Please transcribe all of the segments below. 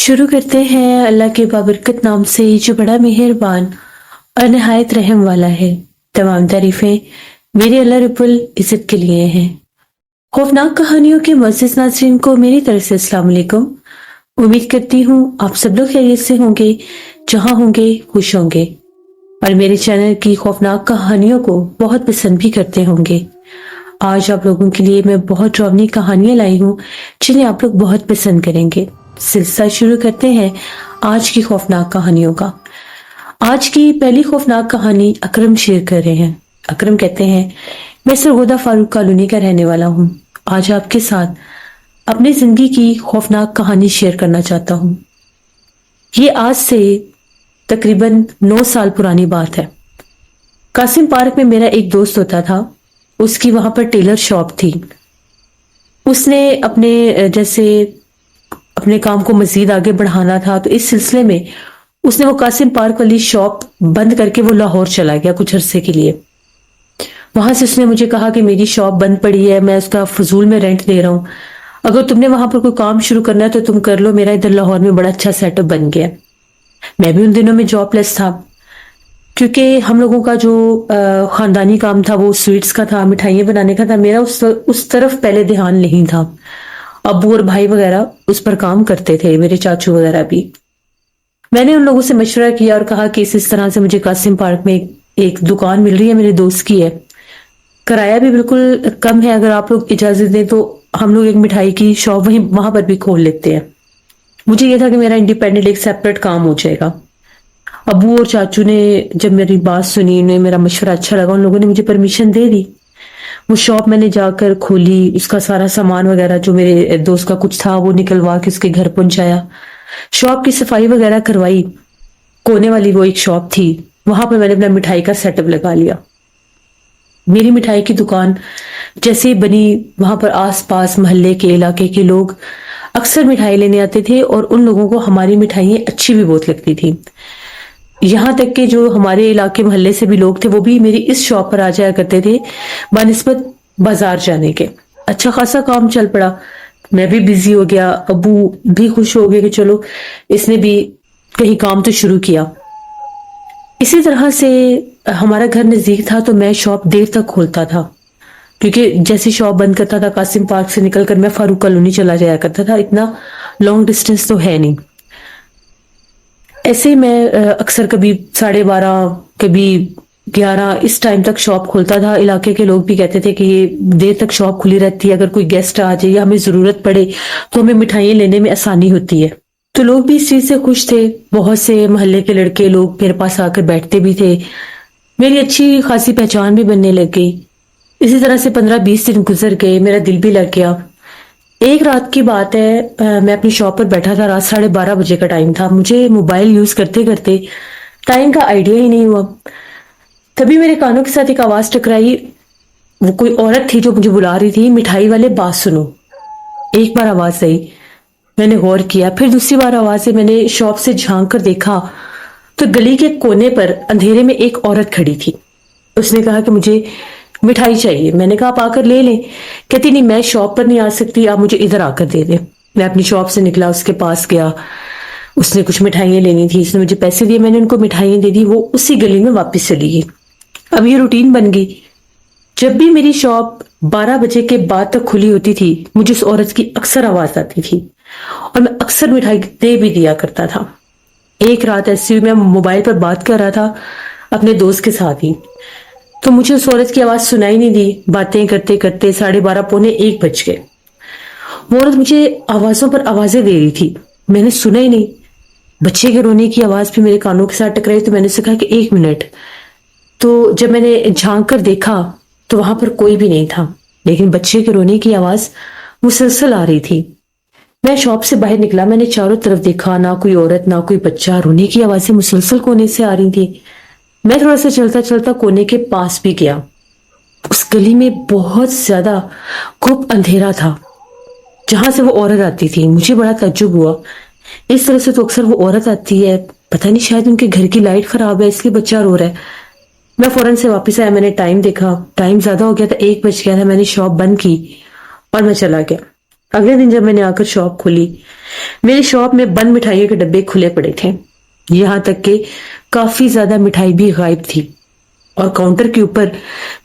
शुरू करते हैं अल्लाह के बाबरकत नाम से जो बड़ा मेहरबान और नहायत रहम वाला है। तमाम तारीफें मेरे अल्लाह रब्बुल इज़्ज़त के लिए हैं। खौफनाक कहानियों के मुअज़्ज़िज़ नाज़रीन को मेरी तरफ से अस्सलाम वालेकुम। उम्मीद करती हूँ आप सब लोग खैरियत से होंगे, जहाँ होंगे खुश होंगे और मेरे चैनल की खौफनाक कहानियों को बहुत पसंद भी करते होंगे। आज आप लोगों के लिए मैं बहुत डरावनी कहानियां लाई हूँ जिन्हें आप लोग बहुत पसंद करेंगे। सिलसिला शुरू करते हैं आज की खौफनाक कहानियों का। आज की पहली खौफनाक कहानी अकरम शेयर कर रहे हैं। अकरम कहते हैं, मैं सरगोदा फारूक कॉलोनी का रहने वाला हूँ। आज आपके साथ अपनी जिंदगी की खौफनाक कहानी शेयर करना चाहता हूँ। ये आज से तकरीबन 9 साल पुरानी बात है। कासिम पार्क में मेरा एक दोस्त होता था। उसकी वहां पर टेलर शॉप थी। उसने अपने काम को मजीद आगे बढ़ाना था, तो इस सिलसिले में उसने वो कासिम पार्क वाली शॉप बंद करके वो लाहौर चला गया कुछ अरसे के लिए। वहां से उसने मुझे कहा कि मेरी शॉप बंद पड़ी है, मैं उसका फजूल में रेंट दे रहा हूँ, अगर तुमने वहां पर कोई काम शुरू करना है तो तुम कर लो, मेरा इधर लाहौर में बड़ा अच्छा सेटअप बन गया। मैं भी उन दिनों में जॉबलेस था, क्योंकि हम लोगों का जो खानदानी काम था वो स्वीट्स का था, मिठाइयाँ बनाने का था। मेरा उस तरफ पहले ध्यान नहीं था। अब्बू और भाई वगैरह उस पर काम करते थे, मेरे चाचू वगैरह भी। मैंने उन लोगों से मशवरा किया और कहा कि इस तरह से मुझे कासिम पार्क में एक दुकान मिल रही है, मेरे दोस्त की है, किराया भी बिल्कुल कम है, अगर आप लोग इजाजत दें तो हम लोग एक मिठाई की शॉप वहां पर भी खोल लेते हैं। मुझे यह था कि मेरा इंडिपेंडेंट एक सेपरेट काम हो जाएगा। अबू और चाचू ने जब मेरी बात सुनी, उन्हें मेरा मशवरा अच्छा लगा, उन लोगों ने मुझे परमिशन दे दी। वो शॉप मैंने जाकर खोली, उसका सारा सामान वगैरह जो मेरे दोस्त का कुछ था वो निकलवा के उसके घर पहुंचाया, शॉप की सफाई वगैरह करवाई। कोने वाली वो एक शॉप थी, वहां पर मैंने अपना मिठाई का सेटअप लगा लिया। मेरी मिठाई की दुकान जैसे ही बनी, वहां पर आस पास मोहल्ले के इलाके के लोग अक्सर मिठाई लेने आते थे और उन लोगों को हमारी मिठाइयाँ अच्छी भी बहुत लगती थी। यहाँ तक कि जो हमारे इलाके मोहल्ले से भी लोग थे वो भी मेरी इस शॉप पर आ जाया करते थे बनिस्बत बाजार जाने के। अच्छा खासा काम चल पड़ा, मैं भी बिजी हो गया, अबू भी खुश हो गए कि चलो इसने भी कहीं काम तो शुरू किया। इसी तरह से हमारा घर नजदीक था, तो मैं शॉप देर तक खोलता था, क्योंकि जैसे शॉप बंद करता था कासिम पार्क से निकलकर मैं फारूक कॉलोनी चला जाया करता था, इतना लॉन्ग डिस्टेंस तो है नहीं। ऐसे ही मैं अक्सर कभी 12:30 कभी 11 इस टाइम तक शॉप खोलता था। इलाके के लोग भी कहते थे कि ये देर तक शॉप खुली रहती है, अगर कोई गेस्ट आ जाए या हमें जरूरत पड़े तो हमें मिठाइयाँ लेने में आसानी होती है। तो लोग भी इस चीज से खुश थे। बहुत से मोहल्ले के लड़के लोग मेरे पास आकर बैठते भी थे, मेरी अच्छी खासी पहचान भी बनने लग गई। इसी तरह से 15-20 दिन गुजर गए, मेरा दिल भी लग गया। एक रात की बात है, मैं अपनी शॉप पर बैठा था, रात 12:30 बजे का टाइम था। मुझे मोबाइल यूज करते करते टाइम का आइडिया ही नहीं हुआ। तभी मेरे कानों के साथ एक आवाज टकराई। वो कोई औरत थी जो मुझे बुला रही थी, मिठाई वाले बात सुनो। एक बार आवाज आई, मैंने गौर किया, फिर दूसरी बार आवाज आई। मैंने शॉप से झांक कर देखा तो गली के कोने पर अंधेरे में एक औरत खड़ी थी। उसने कहा कि मुझे मिठाई चाहिए। मैंने कहा आप आकर ले लें। कहती नहीं, मैं शॉप पर नहीं आ सकती, आप मुझे इधर आकर दे दें। मैं अपनी शॉप से निकला, उसके पास गया, उसने कुछ मिठाइयाँ लेनी थी, उसने मुझे पैसे दिए, मैंने उनको मिठाइयाँ दे दी, वो उसी गली में वापस चली गई। अब ये रूटीन बन गई, जब भी मेरी शॉप 12 बजे के बाद तक खुली होती थी मुझे उस औरत की अक्सर आवाज आती थी और मैं अक्सर मिठाई दे भी दिया करता था। एक रात ऐसी हुई, मैं मोबाइल पर बात कर रहा था अपने दोस्त के साथ ही, तो मुझे उस औरत की आवाज सुनाई नहीं दी। बातें करते करते 12:30 पौने 1 बज गए। वो औरत मुझे आवाजों पर आवाजें दे रही थी, मैंने सुना ही नहीं। बच्चे के रोने की आवाज भी मेरे कानों के साथ टकराई, तो मैंने उससे कहा कि 1 मिनट। तो जब मैंने झांक कर देखा तो वहां पर कोई भी नहीं था, लेकिन बच्चे के रोने की आवाज मुसलसल आ रही थी। मैं शॉप से बाहर निकला, मैंने चारों तरफ देखा, ना कोई औरत ना कोई बच्चा, रोने की आवाजें मुसलसल कोने से आ रही थी। मैं थोड़ा सा चलता चलता कोने के पास भी गया। उस गली में बहुत ज्यादा खूब अंधेरा था जहां से वो औरत आती थी। मुझे बड़ा ताज्जुब हुआ, इस तरह से तो अक्सर वो औरत आती है, पता नहीं शायद उनके घर की लाइट खराब है इसलिए बच्चा रो रहा है। मैं फौरन से वापस आया, मैंने टाइम देखा, टाइम ज्यादा हो गया था, 1 बज गया था। मैंने शॉप बंद की और मैं चला गया। अगले दिन जब मैंने आकर शॉप खोली, मेरी शॉप में बंद मिठाइयों के डब्बे खुले पड़े थे, यहाँ तक कि काफी ज्यादा मिठाई भी गायब थी और काउंटर के ऊपर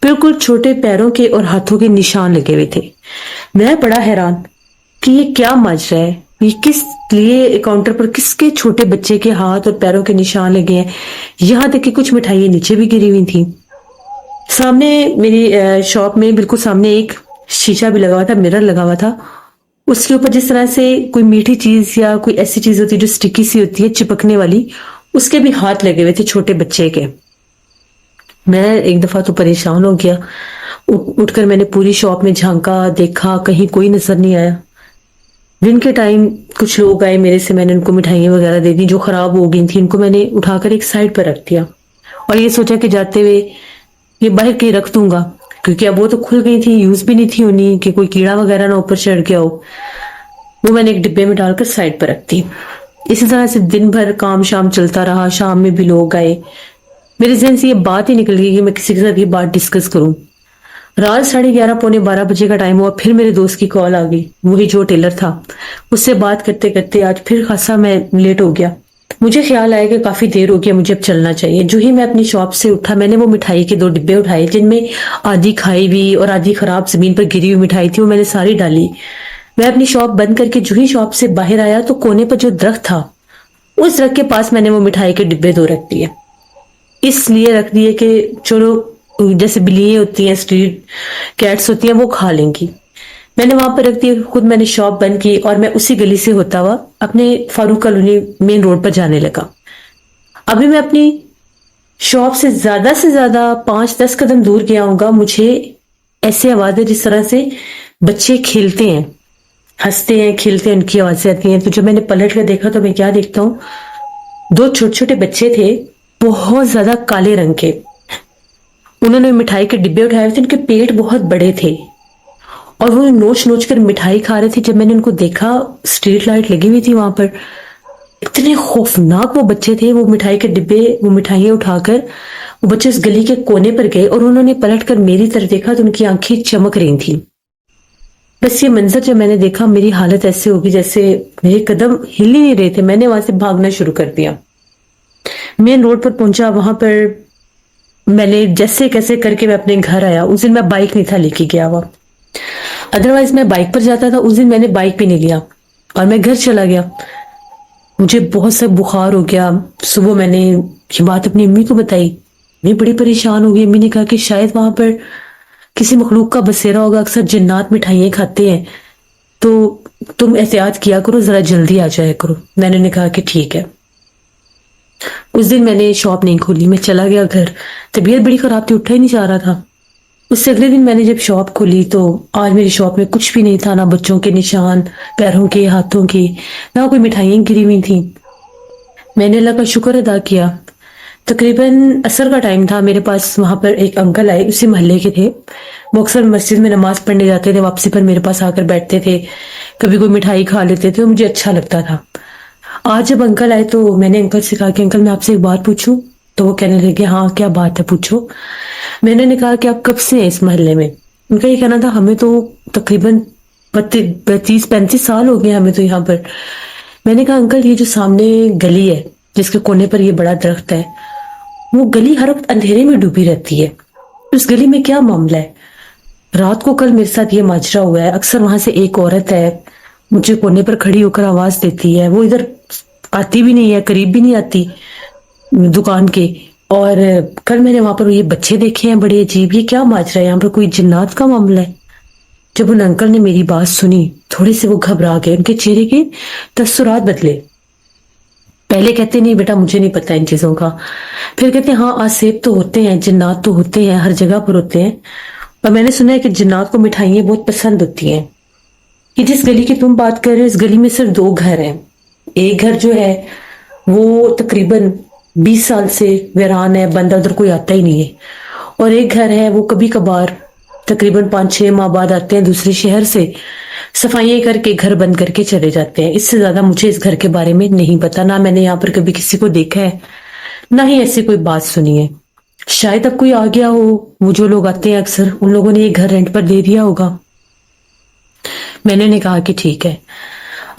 बिल्कुल छोटे पैरों के और हाथों के निशान लगे हुए थे। मैं बड़ा हैरान कि ये क्या माजरा है, ये किस लिए काउंटर पर किसके छोटे बच्चे के हाथ और पैरों के निशान लगे हैं। यहाँ तक कि कुछ मिठाइयाँ नीचे भी गिरी हुई थी। सामने मेरी शॉप में बिल्कुल सामने एक शीशा भी लगा हुआ था, मिरर लगा हुआ था। उसके ऊपर जिस तरह से कोई मीठी चीज या कोई ऐसी चीज होती है जो स्टिकी सी होती है, चिपकने वाली, उसके भी हाथ लगे हुए थे छोटे बच्चे के। मैं एक दफा तो परेशान हो गया। उठकर मैंने पूरी शॉप में झांका, देखा, कहीं कोई नजर नहीं आया। दिन के टाइम कुछ लोग आए मेरे से, मैंने उनको मिठाइयाँ वगैरह दे दी जो खराब हो गई थी। उनको मैंने उठाकर एक साइड पर रख दिया और ये सोचा कि जाते हुए ये बाहर कहीं रख दूंगा, क्योंकि अब वो तो खुल गई थी, यूज भी नहीं थी होनी कि कोई कीड़ा वगैरह ना ऊपर चढ़ गया हो। वो मैंने एक डिब्बे में डालकर साइड पर रख दी। इसी तरह से दिन भर काम शाम चलता रहा। शाम में भी लोग आए। मेरे जहन से ये बात ही निकल गई कि मैं किसी के साथ ये बात डिस्कस करूं। रात 11:30 पौने 12 बजे का टाइम हुआ, फिर मेरे दोस्त की कॉल आ गई, वही जो टेलर था। उससे बात करते करते आज फिर खासा मैं लेट हो गया। मुझे ख्याल आया कि काफी देर हो गया, मुझे अब चलना चाहिए। जो ही मैं अपनी शॉप से उठा, मैंने वो मिठाई के 2 डिब्बे उठाए जिनमें आधी खाई हुई और आधी खराब जमीन पर गिरी हुई मिठाई थी, वो मैंने सारी डाली। मैं अपनी शॉप बंद करके जो ही शॉप से बाहर आया तो कोने पर जो दरख्त था, उस दरख्त के पास मैंने वो मिठाई के डिब्बे 2 रख दिए। इसलिए रख दिए कि चलो, जैसे बिल्लियां होती हैं, स्ट्रीट कैट्स होती हैं, वो खा लेंगी। मैंने वहां पर रख दिया। खुद मैंने शॉप बंद की और मैं उसी गली से होता हुआ अपने फारूक कॉलोनी मेन रोड पर जाने लगा। अभी मैं अपनी शॉप से ज्यादा 5-10 कदम दूर गया होऊंगा, मुझे ऐसी आवाजें, जिस तरह से बच्चे खेलते हैं, हंसते हैं, खेलते हैं, उनकी आवाजें आती हैं। तो जब मैंने पलट कर देखा तो मैं क्या देखता हूँ, 2 छोटे छोटे बच्चे थे, बहुत ज्यादा काले रंग के। उन्होंने मिठाई के डिब्बे उठाए थे, उनके पेट बहुत बड़े थे और वो नोच नोच कर मिठाई खा रहे थे। जब मैंने उनको देखा, स्ट्रीट लाइट लगी हुई थी वहां पर, इतने खौफनाक वो बच्चे थे। वो मिठाई के डिब्बे, वो मिठाइयां उठाकर वो बच्चे उस गली के कोने पर गए और उन्होंने पलटकर मेरी तरफ देखा तो उनकी आंखें चमक रही थी। बस ये मंजर जब मैंने देखा, मेरी हालत ऐसे होगी जैसे मेरे कदम हिल ही नहीं रहे थे। मैंने वहां से भागना शुरू कर दिया। मेन रोड पर पहुंचा, वहां पर मैंने जैसे कैसे करके मैं अपने घर आया। उस दिन मैं बाइक नहीं था लेके गया हुआ, अदरवाइज मैं बाइक पर जाता था। उस दिन मैंने बाइक भी नहीं लिया और मैं घर चला गया। मुझे बहुत सा बुखार हो गया। सुबह मैंने ये बात अपनी अम्मी को बताई। मैं बड़ी परेशान हो गई। अम्मी ने कहा कि शायद वहां पर किसी मखलूक का बसेरा होगा, अक्सर जिन्नात मिठाइयाँ खाते हैं, तो तुम एहतियात किया करो, जरा जल्दी आ जाया करो। मैंने उन्हें कहा कि ठीक है। उस दिन मैंने शॉप नहीं खोली, मैं चला गया घर। तबीयत बड़ी खराब थी, उठा ही नहीं जा रहा था। उससे अगले दिन मैंने जब शॉप खोली तो आज मेरी शॉप में कुछ भी नहीं था, ना बच्चों के निशान पैरों के, हाथों के, ना कोई मिठाइयाँ गिरी हुई थी। मैंने अल्लाह का शुक्र अदा किया। तकरीबन असर का टाइम था, मेरे पास वहां पर एक अंकल आए, उसी मोहल्ले के थे। वो अक्सर मस्जिद में नमाज पढ़ने जाते थे, वापसी पर मेरे पास आकर बैठते थे, कभी कोई मिठाई खा लेते थे, मुझे अच्छा लगता था। आज जब अंकल आए तो मैंने अंकल से कहा कि अंकल मैं आपसे एक बात पूछूं। तो वो कहने लगे हाँ क्या बात है, पूछो। मैंने ने कहा कि आप कब से हैं इस मोहल्ले में। उनका ये कहना था हमें तो तकरीबन 30-35 साल हो गए हमें तो यहाँ पर। मैंने कहा अंकल ये जो सामने गली है जिसके कोने पर ये बड़ा दरख्त है, वो गली हर वक्त अंधेरे में डूबी रहती है, उस गली में क्या मामला है? रात को कल मेरे साथ ये माजरा हुआ है। अक्सर वहां से एक औरत है, मुझे कोने पर खड़ी होकर आवाज देती है। वो इधर आती भी नहीं है, करीब भी नहीं आती दुकान के। और कल मैंने वहां पर ये बच्चे देखे हैं बड़े अजीब। ये क्या माजरा है? यहाँ पर कोई जिन्नात का मामला है? जब उन अंकल ने मेरी बात सुनी, थोड़े से वो घबरा गए, उनके चेहरे के तस्सुरात बदले। पहले कहते नहीं बेटा मुझे नहीं पता इन चीजों का, फिर कहते हाँ आसेब तो होते हैं, जिन्नात तो होते हैं, हर जगह पर होते हैं। और मैंने सुना है कि जिन्नात को मिठाइयाँ बहुत पसंद होती हैं। कि जिस गली की तुम बात कर रहे हो, इस गली में सिर्फ 2 घर हैं। एक घर जो है वो तकरीबन 20 साल से वीरान है, बंदा उधर कोई आता ही नहीं है। और एक घर है वो कभी कभार तकरीबन 5-6 माह बाद आते हैं दूसरे शहर से, सफाइयाँ करके घर बंद करके चले जाते हैं। इससे ज्यादा मुझे इस घर के बारे में नहीं पता, ना मैंने यहाँ पर कभी किसी को देखा है, ना ही ऐसी कोई बात सुनी है। शायद अब कोई आ गया हो, वो जो लोग आते हैं अक्सर, उन लोगों ने ये घर रेंट पर दे दिया होगा। मैंने उन्हें कहा कि ठीक है।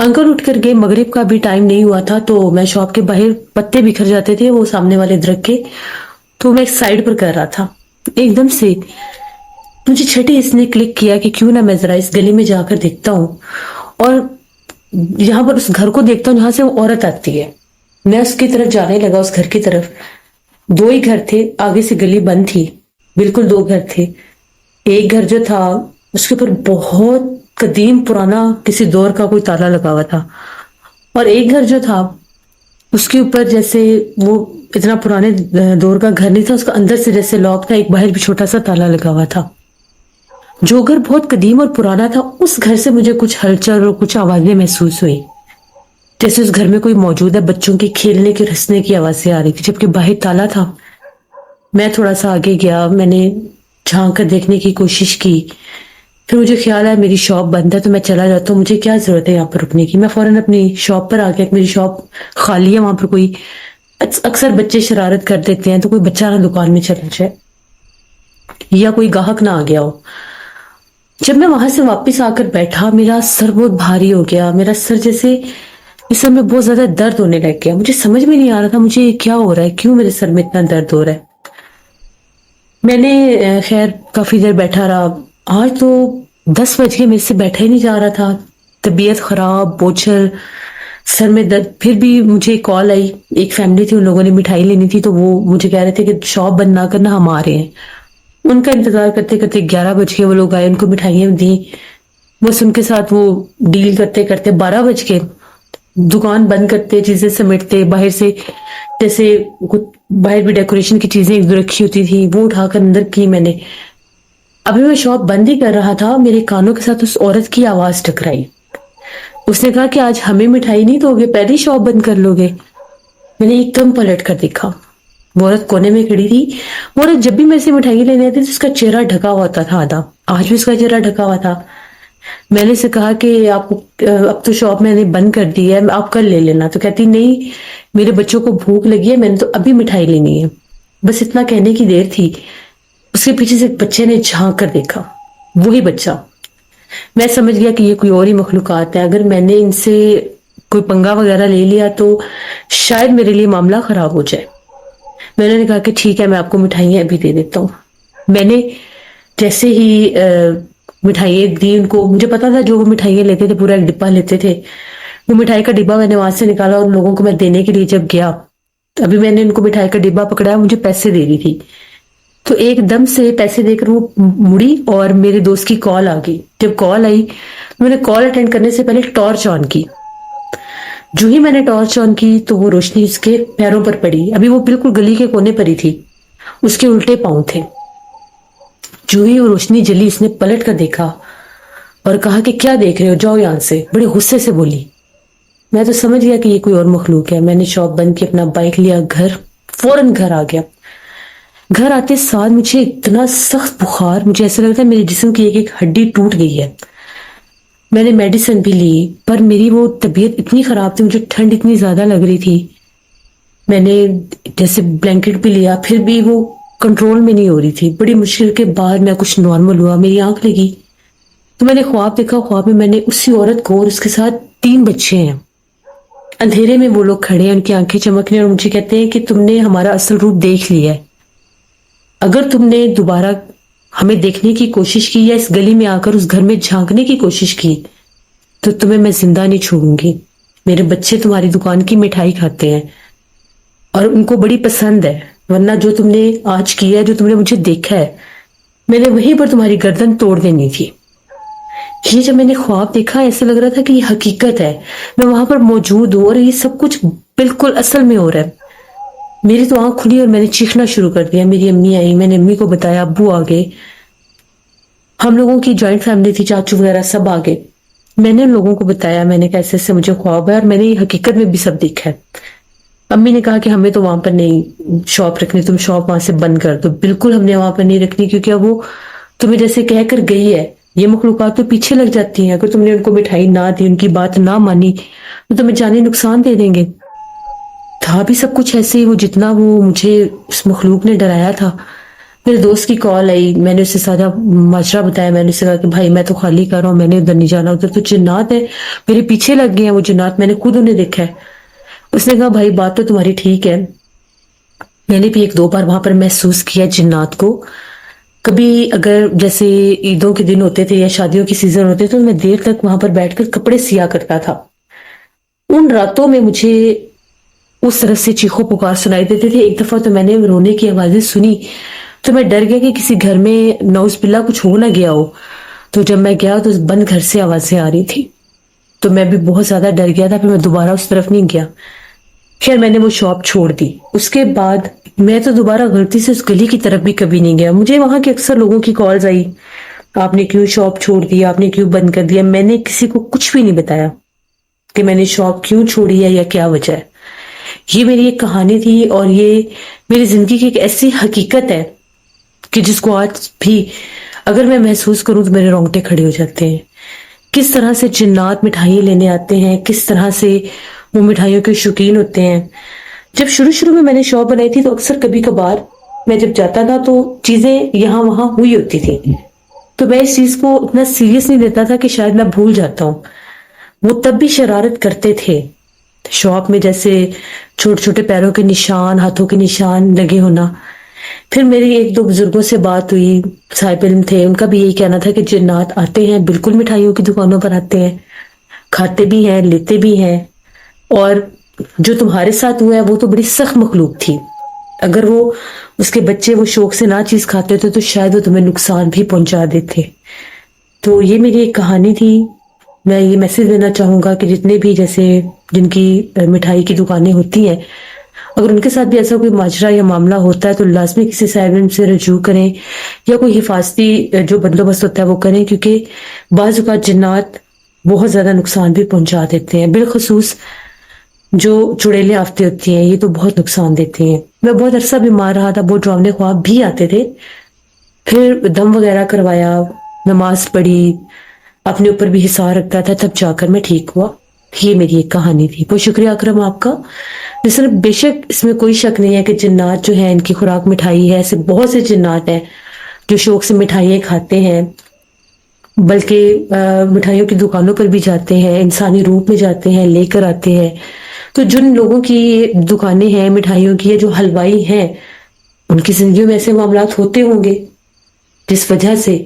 अंकल उठ कर गए, मगरिब का भी टाइम नहीं हुआ था, तो मैं शॉप के बाहर, पत्ते बिखर जाते थे वो सामने वाले दरख्त के, तो मैं एक साइड पर कर रहा था। एकदम से मुझे छठी इसने क्लिक किया कि क्यों ना मैं जरा इस गली में जाकर देखता हूँ, और यहाँ पर उस घर को देखता हूँ जहां से वो औरत आती है। मैं उसकी तरफ जाने लगा, उस घर की तरफ। दो ही घर थे, आगे से गली बंद थी, बिल्कुल दो घर थे। एक घर जो था उसके ऊपर बहुत कदीम पुराना किसी दौर का कोई ताला लगा हुआ था, और एक घर जो था उसके ऊपर जैसे वो इतना पुराने दौर का घर नहीं था, उसका अंदर से जैसे लॉक था, एक बाहर भी छोटा सा ताला लगा हुआ था। जो घर बहुत कदीम और पुराना था, उस घर से मुझे कुछ हलचल और कुछ आवाजें महसूस हुई, जैसे उस घर में कोई मौजूद है। बच्चों के खेलने की, हंसने की आवाजें आ रही थी, जबकि बाहर ताला था। मैं थोड़ा सा आगे गया, मैंने झांक कर देखने की कोशिश की। फिर मुझे ख्याल आया मेरी शॉप बंद है, तो मैं चला जाता हूँ, मुझे क्या जरूरत है यहाँ पर रुकने की। मैं फौरन अपनी शॉप पर आ गया। मेरी शॉप खाली है, वहां पर कोई, अक्सर बच्चे शरारत कर देते हैं, तो कोई बच्चा ना दुकान में चला जाए या कोई ग्राहक ना आ गया हो। जब मैं वहां से वापस आकर बैठा, मेरा सर बहुत भारी हो गया। मेरा सर जैसे इस समय बहुत ज्यादा दर्द होने लग गया। मुझे समझ में नहीं आ रहा था मुझे क्या हो रहा है, क्यों मेरे सर में इतना दर्द हो रहा है। मैंने खैर काफी देर बैठा रहा। आज तो 10 बज के, मेरे से बैठा ही नहीं जा रहा था। तबीयत खराब, बोझल, सर में दर्द। फिर भी मुझे कॉल आई, एक फैमिली थी, उन लोगों ने मिठाई लेनी थी, तो वो मुझे कह रहे थे कि शॉप बंद ना करना, हम आ रहे हैं। उनका इंतजार करते करते 11 बज के वो लोग आए, उनको मिठाइयां दी। बस उनके साथ वो डील करते करते 12 बज के, दुकान बंद करते, चीजें समेटते, बाहर से जैसे कुछ बाहर भी डेकोरेशन की चीजें एक दो रखी होती थी, वो उठाकर अंदर की मैंने। अभी मैं शॉप बंद ही कर रहा था, मेरे कानों के साथ उस औरत की आवाज टकराई। उसने कहा कि आज हमें मिठाई नहीं दोगे, पहले ही शॉप बंद कर लोगे। मैंने एकदम पलट कर देखा, वो औरत कोने में खड़ी थी। वो औरत जब भी मेरे से मिठाई लेने आती थी, उसका चेहरा ढका हुआ था आधा। आज भी उसका चेहरा ढका हुआ था। मैंने से कहा कि आपको अब तो शॉप मैंने बंद कर दी है, आप कल ले लेना। तो कहती नहीं, मेरे बच्चों को भूख लगी है, मैंने तो अभी मिठाई लेनी है। बस इतना कहने की देर थी, उसके पीछे से एक बच्चे ने झांक कर देखा, वही बच्चा। मैं समझ गया कि ये कोई और ही मखलूकात है। अगर मैंने इनसे कोई पंगा वगैरह ले लिया तो शायद मेरे लिए मामला खराब हो जाए। मैंने कहा कि ठीक है, मैं आपको मिठाइयां अभी दे देता हूँ। मैंने जैसे ही मिठाइयाँ दी उनको, मुझे पता था जो वो मिठाइयाँ लेते थे पूरा एक डिब्बा लेते थे। वो मिठाई का डिब्बा मैंने वहां से निकाला, उन लोगों को मैं देने के लिए जब गया, अभी मैंने उनको मिठाई का डिब्बा पकड़ाया, मुझे पैसे दे रही थी, तो एकदम से पैसे देकर वो मुड़ी और मेरे दोस्त की कॉल आ गई। जब कॉल आई, मैंने कॉल अटेंड करने से पहले टॉर्च ऑन की। जो ही मैंने टॉर्च ऑन की तो वो रोशनी उसके पैरों पर पड़ी। अभी वो बिल्कुल गली के कोने पर ही थी, उसके उल्टे पांव थे। जो ही वो रोशनी जली, इसने पलट कर देखा और कहा कि क्या देख रहे हो, जाओ यहां से। बड़े गुस्से से बोली। मैं तो समझ गया कि ये कोई और मखलूक है। मैंने शॉप बंद की, अपना बाइक लिया, फौरन घर आ गया। घर आते साथ मुझे इतना सख्त बुखार, मुझे ऐसा लगता है मेरे जिस्म की एक एक हड्डी टूट गई है। मैंने मेडिसिन भी ली, पर मेरी वो तबीयत इतनी खराब थी, मुझे ठंड इतनी ज्यादा लग रही थी। मैंने जैसे ब्लैंकेट भी लिया, फिर भी वो कंट्रोल में नहीं हो रही थी। बड़ी मुश्किल के बाद मैं कुछ नॉर्मल हुआ, मेरी आंख लगी तो मैंने ख्वाब देखा। ख्वाब में मैंने उसी औरत को और उसके साथ 3 बच्चे हैं। अंधेरे में वो लोग खड़े हैं, उनकी आंखें चमक रही हैं और मुझे कहते हैं कि तुमने हमारा असल रूप देख लिया है। अगर तुमने दोबारा हमें देखने की कोशिश की या इस गली में आकर उस घर में झांकने की कोशिश की तो तुम्हें मैं जिंदा नहीं छोड़ूंगी। मेरे बच्चे तुम्हारी दुकान की मिठाई खाते हैं और उनको बड़ी पसंद है, वरना जो तुमने आज किया है, जो तुमने मुझे देखा है, मैंने वहीं पर तुम्हारी गर्दन तोड़ देनी थी। ये जब मैंने ख्वाब देखा, ऐसा लग रहा था कि ये हकीकत है, मैं वहां पर मौजूद हूं और ये सब कुछ बिल्कुल असल में हो रहा है। मेरी तो आंख खुली और मैंने चीखना शुरू कर दिया। मेरी अम्मी आई, मैंने अम्मी को बताया, अब्बू आ गए। हम लोगों की जॉइंट फैमिली थी, चाचू वगैरह सब आ गए। मैंने उन लोगों को बताया, मैंने कहा ऐसे ऐसे मुझे ख्वाब है और मैंने ये हकीकत में भी सब देखा है। अम्मी ने कहा कि हमें तो वहां पर नहीं शॉप रखनी, तुम शॉप वहां से बंद कर दो। बिल्कुल हमने वहां पर नहीं रखनी, क्योंकि अब वो तुम्हें जैसे कहकर गई है, ये मखलूकात तो पीछे लग जाती हैं। अगर तुमने उनको मिठाई ना दी, उनकी बात ना मानी, तो तुम्हें जानी नुकसान दे देंगे। था भी सब कुछ ऐसे ही। वो जितना वो मुझे उस मखलूक ने डराया था, میرے دوست کی کال آئی, میں نے اسے سارا ماجرا بتایا. میں نے اسے کہا کہ بھائی میں تو خالی کر رہا ہوں, میں نے ادھر نہیں جانا, ادھر تو جنات ہے, میرے پیچھے لگ گئے ہیں وہ جنات, میں نے خود انہیں دیکھا ہے. اس نے کہا بھائی بات تو تمہاری ٹھیک ہے, میں نے بھی 1-2 بار وہاں پر محسوس کیا جنات کو. کبھی اگر جیسے عیدوں کے دن ہوتے تھے یا شادیوں کی سیزن ہوتے تو میں دیر تک وہاں پر بیٹھ کر کپڑے سیا کرتا تھا. ان راتوں میں مجھے اس طرح سے چیخو پکار سنائی دیتے تھے. ایک دفعہ تو میں نے رونے کی آوازیں سنی تو میں ڈر گیا کہ کسی گھر میں نعوذ باللہ کچھ ہو نہ گیا ہو. تو جب میں گیا تو بند گھر سے آوازیں آ رہی تھی, تو میں بھی بہت زیادہ ڈر گیا تھا. پھر میں دوبارہ اس طرف نہیں گیا. خیر میں نے وہ شاپ چھوڑ دی. اس کے بعد میں تو دوبارہ غلطی سے اس گلی کی طرف بھی کبھی نہیں گیا. مجھے وہاں کے اکثر لوگوں کی کالز آئی, آپ نے کیوں شاپ چھوڑ دی, آپ نے کیوں بند کر دیا. میں نے کسی کو کچھ بھی نہیں بتایا کہ میں نے شاپ کیوں چھوڑی ہے یا کیا وجہ ہے. یہ میری ایک کہانی تھی, اور یہ میری زندگی کی ایک ایسی حقیقت ہے کہ جس کو آج بھی اگر میں محسوس کروں تو میرے رونگٹے کھڑے ہو جاتے ہیں. کس طرح سے جنات مٹھائی لینے آتے ہیں, کس طرح سے وہ مٹھائیوں کے شوقین ہوتے ہیں. جب شروع میں نے شاپ بنائی تھی تو اکثر کبھی کبھار میں جب جاتا تھا تو چیزیں یہاں وہاں ہوئی ہوتی تھی, تو میں اس چیز کو اتنا سیریس نہیں لیتا تھا کہ شاید میں بھول جاتا ہوں. وہ تب بھی شرارت کرتے تھے. شاپ میں جیسے چھوٹے چھوٹے پیروں کے نشان, ہاتھوں کے نشان لگے ہونا. پھر میری 1-2 بزرگوں سے بات ہوئی, صاحب علم تھے, ان کا بھی یہی کہنا تھا کہ جنات آتے ہیں, بالکل مٹھائیوں کی دکانوں پر آتے ہیں, کھاتے بھی ہیں, لیتے بھی ہیں, اور جو تمہارے ساتھ ہوا ہے وہ تو بڑی سخت مخلوق تھی. اگر وہ اس کے بچے وہ شوق سے نہ چیز کھاتے تھے تو شاید وہ تمہیں نقصان بھی پہنچا دیتے. تو یہ میری ایک کہانی تھی. میں یہ میسج دینا چاہوں گا کہ جتنے بھی جیسے جن کی مٹھائی کی دکانیں ہوتی ہیں, اگر ان کے ساتھ بھی ایسا کوئی ماجرا یا معاملہ ہوتا ہے تو لازمی کسی صاحب علم سے رجوع کریں, یا کوئی حفاظتی جو بندوبست ہوتا ہے وہ کریں, کیونکہ بعض اوقات جنات بہت زیادہ نقصان بھی پہنچا دیتے ہیں. بالخصوص جو چڑیلیں آفتے ہوتی ہیں, یہ تو بہت نقصان دیتے ہیں. میں بہت عرصہ بیمار رہا تھا, بہت ڈراؤنے خواب بھی آتے تھے. پھر دم وغیرہ کروایا, نماز پڑھی, اپنے اوپر بھی حصار رکھتا تھا, تب جا کر میں ٹھیک ہوا. یہ میری ایک کہانی تھی. بہت شکریہ اکرم آپ کا. بے شک اس میں کوئی شک نہیں ہے کہ جنات جو ہیں ان کی خوراک مٹھائی ہے. ایسے بہت سے جنات ہیں جو شوق سے مٹھائیاں کھاتے ہیں, بلکہ مٹھائیوں کی دکانوں پر بھی جاتے ہیں, انسانی روپ میں جاتے ہیں, لے کر آتے ہیں. تو جن لوگوں کی دکانیں ہیں مٹھائیوں کی, جو حلوائی ہیں, ان کی زندگیوں میں ایسے معاملات ہوتے ہوں گے جس وجہ سے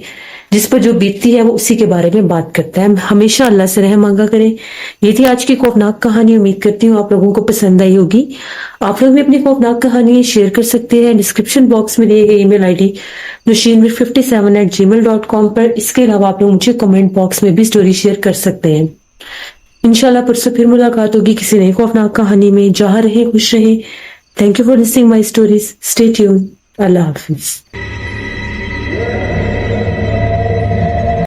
جس پر جو بیتتی ہے وہ اسی کے بارے میں بات کرتا ہے. ہمیشہ اللہ سے رحم مانگا کریں. یہ تھی آج کی خوفناک کہانی. امید کرتی ہوں آپ لوگوں کو پسند آئی ہوگی. آپ لوگ بھی اپنی خوفناک کہانی شیئر کر سکتے ہیں ڈسکرپشن باکس میں دیے گئے ای میل ID nushinmir57@gmail.com پر. اس کے علاوہ آپ لوگ مجھے کمنٹ باکس میں بھی سٹوری شیئر کر سکتے ہیں. انشاءاللہ پرسوں پھر ملاقات ہوگی کسی نئی خوفناک کہانی میں. جہاں رہیں خوش رہیں. Thank you for listening my stories. Stay tuned. اللہ حافظ.